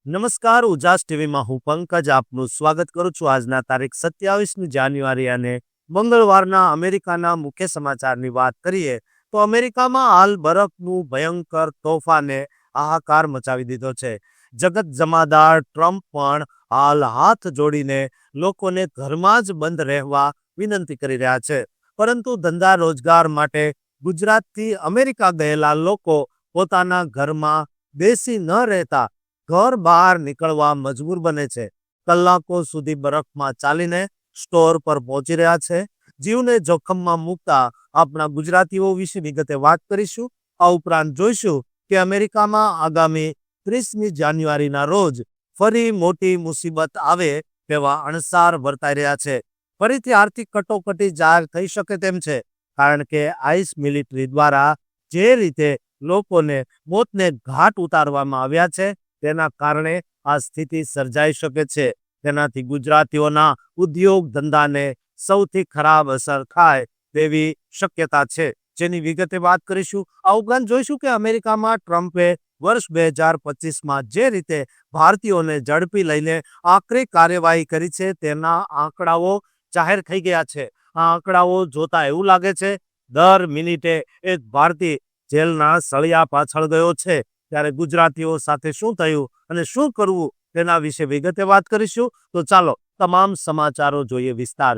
નમસ્કાર, ઉજાસ ટીવીમાં હું પંકજ આપનું સ્વાગત કરું છું. આજના તારીખ 27મી જાન્યુઆરી અને મંગળવારના અમેરિકાના મુખ્ય સમાચારની વાત કરીએ તો અમેરિકામાં હાલ બરફનું ભયંકર તોફાને હાહાકાર મચાવી દીધો છે. જગત જમાદાર ટ્રમ્પ પણ હાલ હાથ જોડીને લોકોને ઘરમાં જ બંધ રહેવા વિનંતી કરી રહ્યા છે. પરંતુ ધંધા રોજગાર માટે ગુજરાતથી અમેરિકા ગયેલા લોકો પોતાના ઘરમાં બેસી ન રહેતા ઘર બહાર નીકળવા મજબૂર બને છે. કલાકો સુધી બરફમાં ચાલીને સ્ટોર પર પહોંચી રહ્યા છે. જીવને જોખમમાં મૂકતા આપણા ગુજરાતીઓ વિશે વિગતે વાત કરીશું. આ ઉપરાંત જોઈશું કે અમેરિકામાં આગામી 30મી જાન્યુઆરીના રોજ ફરી મોટી મુસીબત આવે તેવા અણસાર વર્તાઈ રહ્યા છે. ફરીથી આર્થિક કટોકટી જાહેર થઈ શકે તેમ છે, કારણ કે આઈસ મિલિટરી દ્વારા જે રીતે લોકોને મોતને ઘાટ ઉતારવામાં આવ્યા છે તેના કારણે આ સ્થિતિ સર્જાઈ શકે છે. તેનાથી ગુજરાતીઓના ઉદ્યોગ ધંધાને સૌથી ખરાબ અસર થાય તેવી શક્યતા છે, જેની વિગતે વાત કરીશું. આ ઉપરાંત જોઈશું કે અમેરિકામાં ટ્રમ્પે વર્ષ 2025માં જે રીતે ભારતીયોને ઝડપી લઈને આકરી કાર્યવાહી કરી છે તેના આંકડાઓ જાહેર થઈ ગયા છે. આ આંકડાઓ જોતા એવું લાગે છે દર મિનિટે એક ભારતીય જેલના સળિયા પાછળ ગયો છે. ત્યારે ગુજરાતીઓ સાથે શું થયું અને શું કરવું તેના વિશે વિગતે વાત કરીશું. તો ચાલો તમામ સમાચારો જોઈએ વિસ્તાર.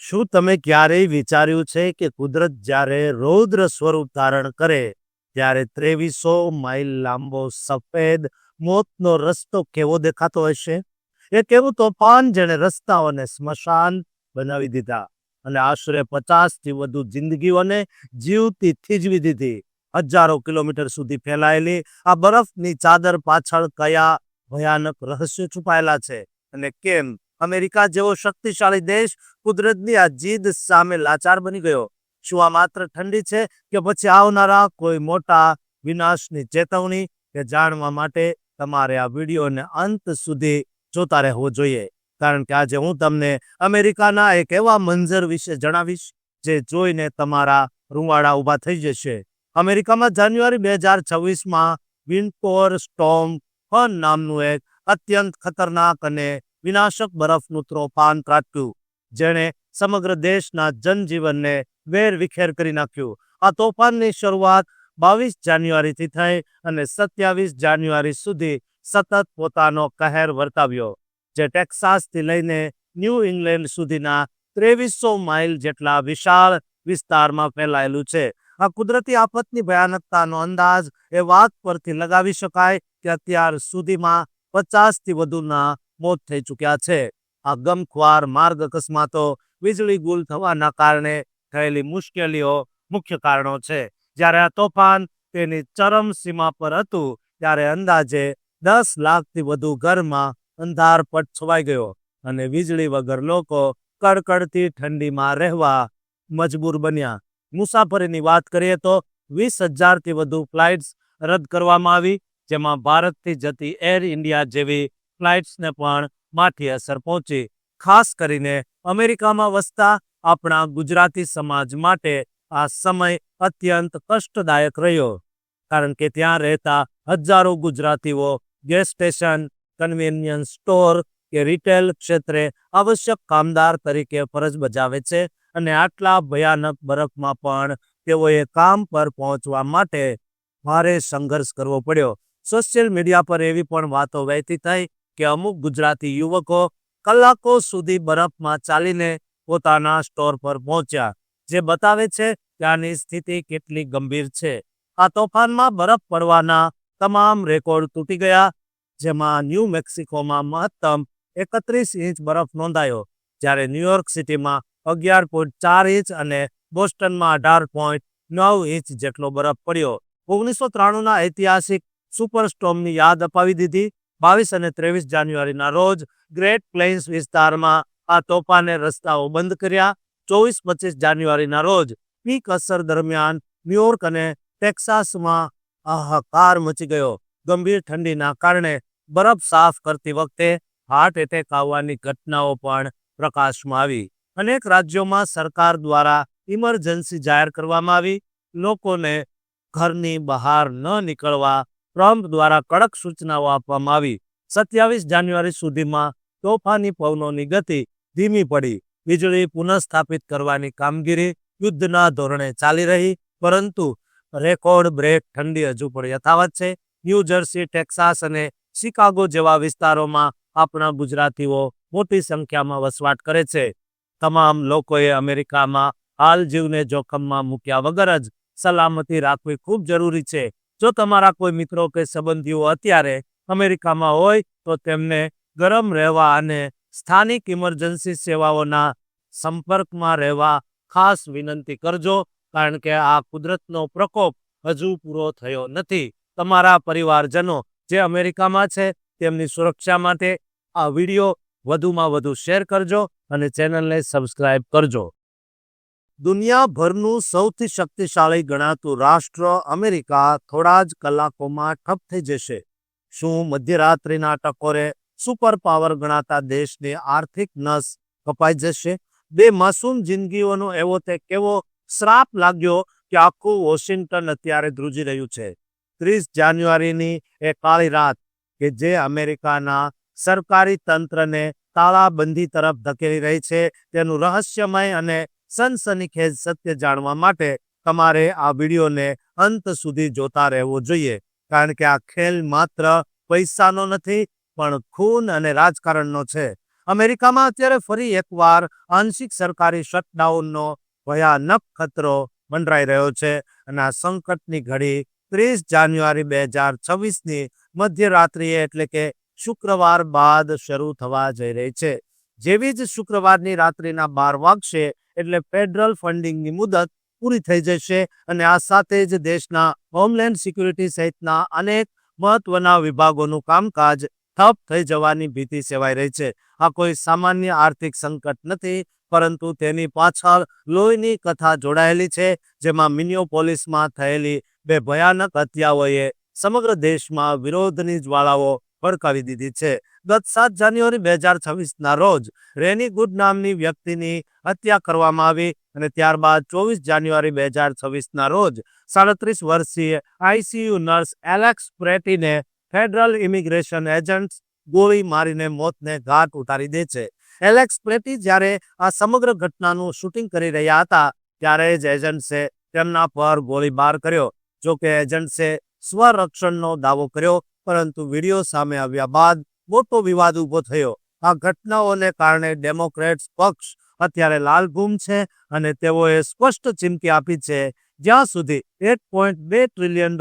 શું તમે ક્યારેય વિચાર્યું છે કે કુદરત જ્યારે રૌદ્ર સ્વરૂપ ધારણ કરે ત્યારે 2300 માઇલ લાંબો સફેદ મોતનો રસ્તો કેવો દેખાતો હશે? એક એવું તોફાન જેણે રસ્તાઓને સ્મશાન બનાવી દીધા અને આશરે 50થી વધુ જિંદગીઓને જીવતી થીજવી દીધી. હજારો કિલોમીટર સુધી ફેલાયેલી આ બરફની ચાદર પાછળ કયા ભયાનક રહસ્યો છુપાયેલા છે, અને કેમ અમેરિકા જેવો શક્તિશાળી દેશ કુદરતની આ જીદ સામે લાચાર બની ગયો? શું આ માત્ર ઠંડી છે કે પછી આવનારા કોઈ મોટા વિનાશની ચેતવણી? કે જાણવા માટે તમારે આ વિડીયોને અંત સુધી જોતા રહેવો જોઈએ, કારણ કે આજે હું તમને અમેરિકાના એક એવા મંજર વિશે જણાવીશ જે જોઈને તમારા રૂંવાડા ઊભા થઈ જશે. અમેરિકામાં જાન્યુઆરી 2026માં વિન્ટર સ્ટોર્મ ફન નામનું એક અત્યંત ખતરનાક અને વિનાશક બરફનું તોફાન ત્રાટક્યું, જેણે સમગ્ર દેશના જનજીવનને વેરવિખેર કરી નાખ્યું. આ તોફાનની શરૂઆત 22 જાન્યુઆરીથી થઈ અને 27 જાન્યુઆરી સુધી સતત પોતાનો કહેર વર્તાવ્યો, જે ટેક્સાસથી લઈને ન્યૂ ઇંગ્લેન્ડ સુધીના 2300 માઇલ જેટલા વિશાળ વિસ્તારમાં ફેલાયેલું છે. આ કુદરતી આફતની ભયાનકતાનો અંદાજ એ વાત પરથી લગાવી શકાય કે અત્યાર સુધીમાં 50થી વધુના મોત થઈ ચૂક્યા છે. આ ગમખ્વાર માર્ગ અકસ્માતો, વીજળી ગુલ થવાના કારણે થયેલી મુશ્કેલીઓ મુખ્ય કારણો છે. જ્યારે આ તોફાન તેની ચરમ સીમા પર હતું ત્યારે અંદાજે 10 લાખથી વધુ ઘરમાં અંધારપટ છવાઈ ગયો અને વીજળી વગર લોકો કડકડતી ઠંડીમાં રહેવા મજબૂર બન્યા. મુસાફરીની વાત કરીએ તો 20,000થી વધુ ફ્લાઇટ્સ રદ કરવામાં આવી, જેમાં ભારતથી જતી એર ઇન્ડિયા જેવી ફ્લાઇટ્સને પણ માઠી અસર પહોંચી. ખાસ કરીને અમેરિકામાં વસતા આપણા ગુજરાતી સમાજ માટે આ સમય અત્યંત કષ્ટદાયક રહ્યો, કારણ કે ત્યાં રહેતા હજારો ગુજરાતીઓ ગેસ સ્ટેશન, કન્વીનિયન્સ સ્ટોર કે રિટેલ ક્ષેત્રે આવશ્યક કામદાર તરીકે ફરજ બજાવે છે, અને આટલા ભયાનક બરફમાં પણ તેઓએ કામ પર પહોંચવા માટે ભારે સંઘર્ષ કરવો પડ્યો. સોશિયલ મીડિયા પર એવી પણ વાતો વહેતી થઈ કે અમુક ગુજરાતી યુવકો કલાકો સુધી બરફમાં ચાલીને પોતાના સ્ટોર પર પહોંચ્યા, જે બતાવે છે કે આની સ્થિતિ કેટલી ગંભીર છે. આ તોફાનમાં બરફ પડવાના તમામ રેકોર્ડ તૂટી ગયા, જેમાં ન્યૂ મેક્સિકોમાં મહત્તમ 31 ઇંચ બરફ નોંધાયો, જ્યારે ન્યુયોર્ક સિટીમાં 11.4 ઇંચ અને બોસ્ટનમાં 18.9 ઇંચ જેટલો બરફ પડ્યો. 1993ના ઐતિહાસિક સુપરસ્ટોર્મની યાદ અપાવી દીધી. 22 અને 23 જાન્યુઆરીના રોજ ગ્રેટ પ્લેન્સ વિસ્તારમાં આ તોફાને રસ્તાઓ બંધ કર્યા. 24-25 જાન્યુઆરીના રોજ પીક અસર દરમિયાન ન્યુયોર્ક અને ટેક્સાસમાં હાહાકાર મચી ગયો. ગંભીર ઠંડીના કારણે બરફ સાફ કરતી વખતે હાર્ટ એટેક આવવાની ઘટનાઓ પણ પ્રકાશમાં આવી. અનેક રાજ્યોમાં સરકાર દ્વારા ઇમરજન્સી જાહેર કરવામાં આવી. લોકોને ઘરની બહાર ન નીકળવા ટ્રમ્પ દ્વારા કડક સૂચનાઓ આપવામાં આવી. 27 જાન્યુઆરી સુધીમાં તોફાની પવનોની ગતિ ધીમી પડી. વીજળી પુનઃસ્થાપિત કરવાની કામગીરી યુદ્ધના ધોરણે ચાલી રહી, પરંતુ રેકોર્ડ બ્રેક ઠંડી હજુ પણ યથાવત છે. ન્યૂ જર્સી, ટેક્સાસ અને શિકાગો જેવા વિસ્તારોમાં આપણા ગુજરાતીઓ મોટી સંખ્યામાં વસવાટ કરે છે. તમામ લોકોએ અમેરિકામાં હાલ જીવને જોખમમાં મૂક્યા વગર જ સલામતી રાખવી ખૂબ જરૂરી છે. જો તમારા કોઈ મિત્રો કે સંબંધીઓ અત્યારે અમેરિકામાં હોય તો તેમને ગરમ રહેવા અને સ્થાનિક ઇમરજન્સી સેવાઓના સંપર્કમાં રહેવા ખાસ વિનંતી કરજો, કારણ કે આ કુદરતનો પ્રકોપ હજુ પૂરો થયો નથી. તમારા પરિવારજનો જે અમેરિકામાં છે તેમની સુરક્ષા માટે આ વિડીયો વધુમાં વધુ શેર કરજો અને ચેનલને સબસ્ક્રાઇબ કરજો. દુનિયાભરનું સૌથી શક્તિશાળી ગણાતું રાષ્ટ્ર અમેરિકા થોડા જ કલાકોમાં ઠપ થઈ જશે. શું મધ્યરાત્રિના ટકોરે સુપર પાવર ગણાતા દેશની આર્થિક નસ કપાઈ જશે? બે માસૂમ જિંદગીઓનો એવો તે કેવો શ્રાપ લાગ્યો કે આખું વોશિંગ્ટન અત્યારે ધ્રુજી રહ્યું છે. 30 જાન્યુઆરીની એ કાળી રાત કે જે અમેરિકાના સરકારી તંત્રને તાળાબંધી તરફ ધકેલી રહી છે, તેનું રહસ્યમય અને સનસનીખેજ સત્ય જાણવા માટે તમારે આ વિડીયોને અંત સુધી જોતા રહેવું જોઈએ, કારણ કે આ ખેલ માત્ર પૈસાનો નથી પણ ખૂન અને રાજકારણનો છે. અમેરિકામાં અત્યારે ફરી એકવાર આંશિક સરકારી શટડાઉનનો ભયાનક ખતરો મંડરાઈ રહ્યો છે અને આ સંકટની ઘડી 30 જાન્યુઆરી 2026ની મધ્યરાત્રિએ એટલે કે શુક્રવાર બાદ શરૂ થવા જઈ રહી છે. જેવી જ શુક્રવારની રાત્રિના 12 વાગશે એટલે ફેડરલ ફંડિંગની મુદત પૂરી થઈ જશે અને આ સાથે જ દેશના હોમલેન્ડ સિક્યુરિટી સહિતના અનેક મહત્વના વિભાગોનું કામકાજ ઠપ થઈ જવાની ભીતિ સેવાઈ રહી છે. આ કોઈ સામાન્ય આર્થિક સંકટ નથી, પરંતુ તેની પાછળ લોહીની કથા જોડાયેલી છે, જેમાં મિનિયોપોલિસમાં થયેલી બે ભયાનક હત્યાઓએ સમગ્ર દેશમાં વિરોધની જ્વાળાઓ ભડકાવી દીધી છે. ગત 7 જાન્યુઆરી 2026ના રોજ રેની ગુડ નામની વ્યક્તિની હત્યા કરવામાં આવી અને ત્યારબાદ 24 જાન્યુઆરી 2026ના રોજ 37 વર્ષીય ICU નર્સ એલેક્સ પ્રેટીને ફેડરલ ઇમિગ્રેશન એજન્ટ્સ ગોળી મારીને મોતને ઘાટ ઉતારી દે છે. એલેક્સ પ્રેટી જ્યારે આ સમગ્ર ઘટનાનું શૂટિંગ કરી રહ્યા હતા ત્યારે જ એજન્ટ્સે તેમના પર ગોળીબાર કર્યો. જો કે એજન્ટ્સે સ્વરક્ષણનો દાવો કર્યો, પરંતુ વિડીયો સામે આવ્યા બાદ મોટો વિવાદ ઊભો થયો. આ ઘટનાઓને કારણે ડેમોક્રેટ્સ પક્ષ અત્યારે લાલઘૂમ છે અને તેઓએ સ્પષ્ટ ચીમકી આપી છે, જ્યાં સુધી $8.2 ટ્રિલિયન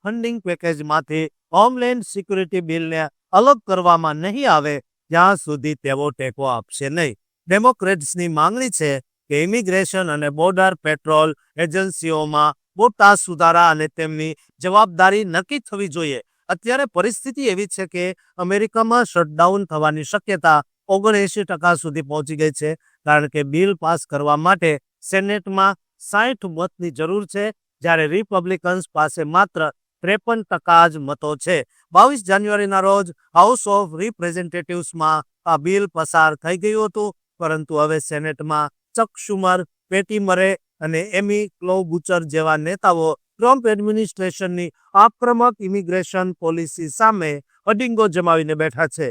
ફંડિંગ પેકેજમાંથી હોમલેન્ડ સિક્યુરિટી બિલને અલગ કરવામાં નહીં આવે ત્યાં સુધી તેઓ ટેકો આપશે નહીં. ડેમોક્રેટ્સની માંગણી છે કે ઇમિગ્રેશન અને બોર્ડર પેટ્રોલ એજન્સીઓમાં મોટા સુધારા અને તેમની જવાબદારી નક્કી થવી જોઈએ. અત્યારે પરિસ્થિતિ એવી છે કે અમેરિકામાં શટડાઉન થવાની શક્યતા 79% સુધી પહોંચી ગઈ છે, કારણ કે બિલ પાસ કરવા માટે સેનેટમાં 60 મતની જરૂર છે, જ્યારે રિપબ્લિકન્સ પાસે માત્ર 53% જ મતો છે. 22 જાન્યુઆરીના રોજ હાઉસ ઓફ રિપ્રેઝેન્ટેટિવ્સમાં આ બિલ પસાર થઈ ગયું હતું, પરંતુ હવે સેનેટમાં ચક શુમર, પેટી મરે અને એમી ક્લોબુચર જેવા નેતાઓ ટ્રમ્પ એડમિનિસ્ટ્રેશનની આક્રમક ઇમિગ્રેશન પોલિસી સામે અડિંગો જમાવીને બેઠા છે.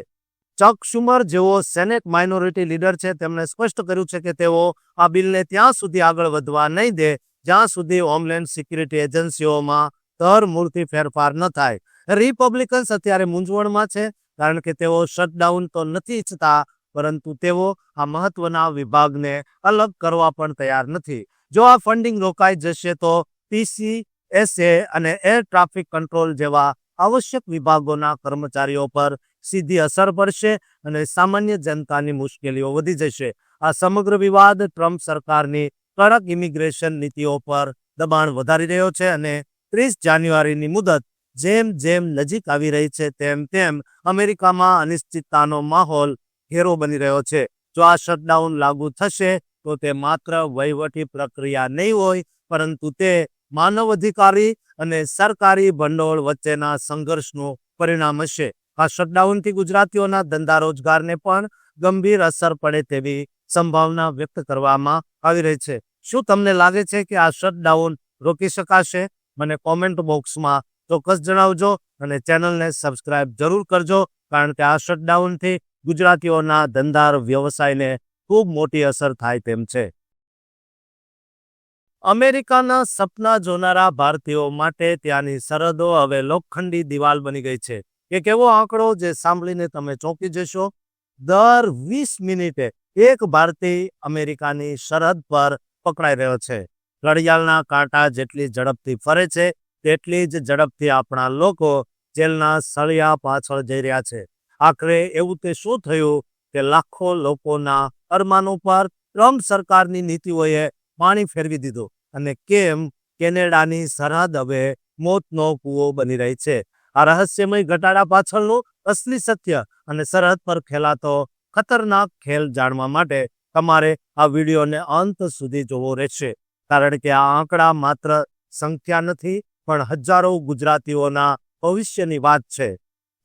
ચક શુમર જેઓ સેનેટ માઇનોરિટી લીડર છે, તેમણે સ્પષ્ટ કર્યું છે કે તેઓ આ બિલને ત્યાં સુધી આગળ વધવા નહીં દે જ્યાં સુધી હોમલેન્ડ સિક્યુરિટી એજન્સીઓમાં ધરમૂળથી ફેરફાર ન થાય. રિપબ્લિકન્સ અત્યારે મૂંઝવણમાં છે, કારણ કે તેઓ શટડાઉન તો નથી ઈચ્છતા, પરંતુ તેઓ આ મહત્વના વિભાગને અલગ કરવા પણ તૈયાર નથી. જો આ ફંડિંગ રોકાઈ જશે તો PCSA અને એર ટ્રાફિક કંટ્રોલ જેવા આવશ્યક વિભાગોના કર્મચારીઓ પર સીધી અસર પડશે અને સામાન્ય જનતાની મુશ્કેલીઓ વધી જશે. આ સમગ્ર વિવાદ ટ્રમ્પ સરકારની કડક ઇમિગ્રેશન નીતિઓ પર દબાણ વધારી રહ્યો છે અને 30 જાન્યુઆરીની મુદત જેમ જેમ નજીક આવી રહી છે તેમ અમેરિકામાં અનિશ્ચિતતાનો માહોલ ઘેરો બની રહ્યો છે. જો આ શટડાઉન લાગુ થશે તો તે માત્ર વહીવટી પ્રક્રિયા નહીં હોય, પરંતુ તે માનવ અધિકારી અને સરકારી ભંડોળ વચ્ચેના સંઘર્ષનું પરિણામ હશે. આ શટડાઉનથી ગુજરાતીઓના ધંધા રોજગારને પણ ગંભીર અસર પડે તેવી સંભાવના વ્યક્ત કરવામાં આવી રહી છે. શું તમને લાગે છે કે આ શટડાઉન રોકી શકાશે? મને કોમેન્ટ બોક્સમાં ચોક્કસ જણાવજો અને ચેનલને સબસ્ક્રાઇબ જરૂર કરજો કારણ કે આ શટડાઉનથી ગુજરાતીઓના ધંધા વ્યવસાયને ખૂબ મોટી અસર થાય તેમ છે. અમેરિકાના સપના જોનારા ભારતીયો માટે ત્યાંની સરહદો હવે લોખંડી દિવાલ બની ગઈ છે. એક એવો આંકડો જે સાંભળીને તમે ચોંકી જશો. દર 20 મિનિટે એક ભારતીય અમેરિકાની સરહદ પર પકડાઈ રહ્યો છે. ઘડિયાળના કાંટા જેટલી ઝડપથી ફરે છે તેટલી જ ઝડપથી આપણા લોકો જેલના સળિયા પાછળ જઈ રહ્યા છે. આખરે એવું તે શું થયું કે લાખો લોકોના અરમાનો પર ટ્રમ્પ સરકારની નીતિઓએ પાણી ફેરવી દીધું અને કેમ કેનેડાની સરહદ હવે મોતનો કૂવો બની રહી છે. આ રહસ્યમય ઘટાડા પાછળનું અસલી સત્ય અને સરહદ પર ખેલાતો ખતરનાક ખેલ જાણવા માટે તમારે આ વિડીયોને અંત સુધી જોવો રહેશે. કારણ કે આ આંકડા માત્ર સંખ્યા નથી પણ હજારો ગુજરાતીઓના ભવિષ્યની વાત છે.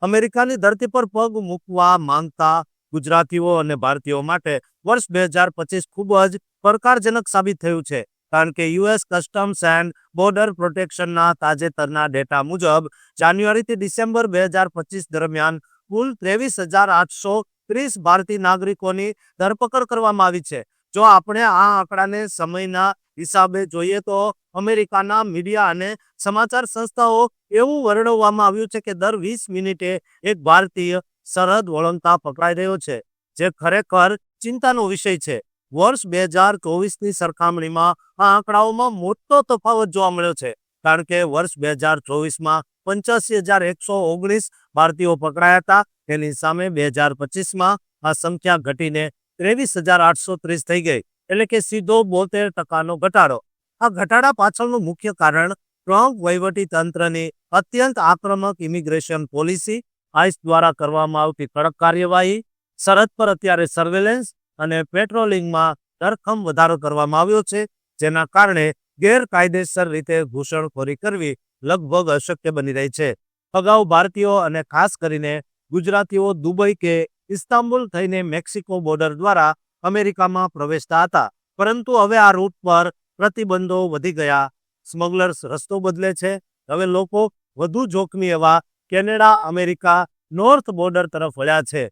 અમેરિકાની ધરતી પર પગ મૂકવા માંગતા ગુજરાતીઓ અને ભારતીયો માટે વર્ષ 2025 ખૂબ જ પડકારજનક સાબિત થયું છે. કારણ કે યુએસ કસ્ટમ્સ એન્ડ બોર્ડર પ્રોટેક્શનના તાજેતરના ડેટા મુજબ જાન્યુઆરીથી ડિસેમ્બર 2025 દરમિયાન કુલ 23,830 ભારતીય નાગરિકોની ધરપકડ કરવામાં આવી છે. જો આપણે આ આંકડાને સમયના હિસાબે જોઈએ તો અમેરિકાના મીડિયા અને સમાચાર સંસ્થાઓ એવું વર્ણવવામાં આવ્યું છે કે દર 20 મિનિટે એક ભારતીય સરહદ ઓળંગતા પકડાઈ રહ્યો છે, જે ખરેખર ચિંતાનો વિષય છે. વર્ષ 2024ની સરખામણીમાં આ આંકડાઓમાં મોટો તફાવત જોવા મળ્યો છે. કારણ કે વર્ષ 2024માં 85,119 ભારતીયો પકડાયા હતા. તેની સામે 2025માં આ સંખ્યા ઘટીને 23,830 થઈ ગઈ, એટલે કે સીધો 72% ઘટાડો. આ ઘટાડા પાછળનું મુખ્ય કારણ ટ્રમ્પ વહીવટી તંત્રની અત્યંત આક્રમક ઇમિગ્રેશન પોલિસી, આઈસ દ્વારા કરવામાં આવતી કડક કાર્યવાહી, સરહદ પર અત્યારે સર્વેલન્સ અને પેટ્રોલિંગમાં ધરખમ વધારો કરવામાં આવ્યો છે, જેના કારણે ગેરકાયદેસર રીતે ઘૂસણખોરી કરવી લગભગ અશક્ય બની રહી છે. અગાઉ ભારતીયો અને ખાસ કરીને ગુજરાતીઓ દુબઈ કે ઇસ્તાંબુલ થઈને મેક્સિકો બોર્ડર દ્વારા અમેરિકામાં પ્રવેશતા હતા, પરંતુ હવે આ રૂટ પર પ્રતિબંધો વધી ગયા. સ્મગલર્સ રસ્તો બદલે છે. હવે લોકો વધુ જોખમી એવા કેનેડા અમેરિકા નોર્થ બોર્ડર તરફ વળ્યા છે,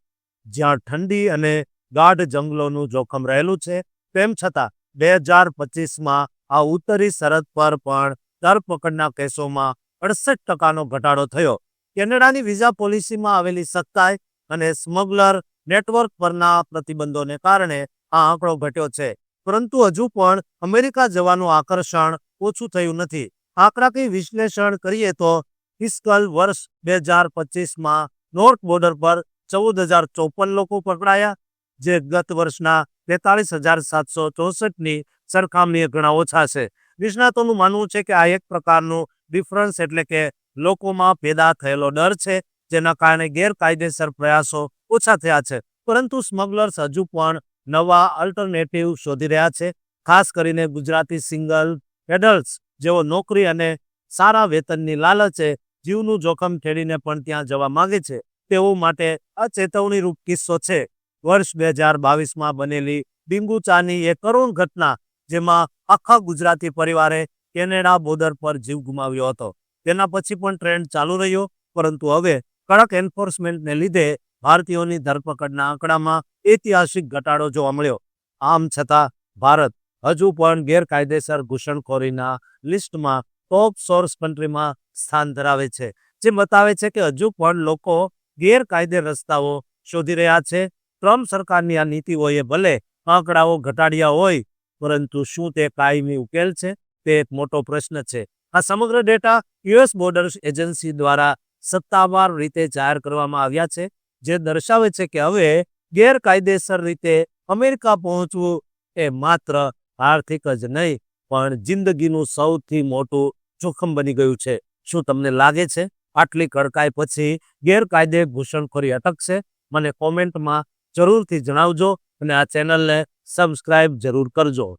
જ્યાં ઠંડી અને ગાઢ જંગલોનું જોખમ રહેલું છે. તેમ છતાં 2025માં આ ઉત્તરી સરહદ પર પણ ધરપકડના કેસોમાં 68%નો ઘટાડો થયો. કેનેડાની વિઝા પોલિસીમાં આવેલી સખ્તાઈ અને સ્મગલર નેટવર્ક પરના પ્રતિબંધોને કારણે આ આંકડો ઘટ્યો છે. પરંતુ હજુ પણ અમેરિકા જવાનું આકર્ષણ ઓછું થયું નથી. આંકડાકીય વિશ્લેષણ કરીએ તો ફિસ્કલ વર્ષ 2025માં નોર્થ બોર્ડર પર 14,054 લોકો પકડાયા, જે ગત વર્ષના 43,764ની સરખામણીએ ઘણા ઓછા છે. નિષ્ણાતોનું માનવું છે કે આ એક પ્રકારનું ડિફરન્સ એટલે કે લોકોમાં પેદા થયેલો ડર છે, જેના કારણે ગેરકાયદેસર પ્રયાસો ઓછા થયા છે. પરંતુ સ્મગલર્સ હજુ પણ નવા અલ્ટરનેટિવ શોધી રહ્યા છે, ખાસ કરીને ગુજરાતી સિંગલ એડલ્ટ્સ જેઓ નોકરી અને સારા વેતનની લાલચે જીવનું જોખમ ખેડીને પણ ત્યાં જવા માંગે છે. તેઓ માટે આ ચેતવણીરૂપ કિસ્સો છે. વર્ષ 2022માં બનેલી ડીંગુ ચાની એક કરુણ ઘટના, જેમાં આખા ગુજરાતી પરિવારે કેનેડા બોર્ડર પર જીવ ગુમાવ્યો હતો. તેના પછી પણ ટ્રેન્ડ ચાલુ રહ્યો, પરંતુ હવે કડક એન્ફોર્સમેન્ટને લીધે ભારતીયોની ધરપકડના આંકડામાં ઐતિહાસિક ઘટાડો જોવા મળ્યો. આમ છતાં ભારત હજુ પણ ગેરકાયદેસર ઘૂસણખોરીના લિસ્ટમાં ટોપ સોર્સ કન્ટ્રીમાં સ્થાન ધરાવે છે, જે બતાવે છે કે હજુ પણ લોકો ગેરકાયદે રસ્તાઓ શોધી રહ્યા છે. ટ્રમ્પ સરકારની આ નીતિઓએ ભલે આંકડાઓ ઘટાડ્યા હોય, પરંતુ શું તે કાયમી ઉકેલ છે? તે એક મોટો પ્રશ્ન છે. આ સમગ્ર ડેટા યુએસ બોર્ડર એજન્સી દ્વારા સત્તાવાર રીતે જાહેર કરવામાં આવ્યા છે, જે દર્શાવે છે કે હવે ગેરકાયદેસર રીતે અમેરિકા પહોંચવું એ માત્ર આર્થિક જ નહીં પણ જિંદગીનું સૌથી મોટું જોખમ બની ગયું છે. શું તમને લાગે છે આટલી કડકાઈ પછી ગેરકાયદે ઘૂસણખોરી અટકશે? મને કોમેન્ટમાં જરૂરથી જણાવજો અને આ ચેનલને સબસ્ક્રાઇબ જરૂર કરજો.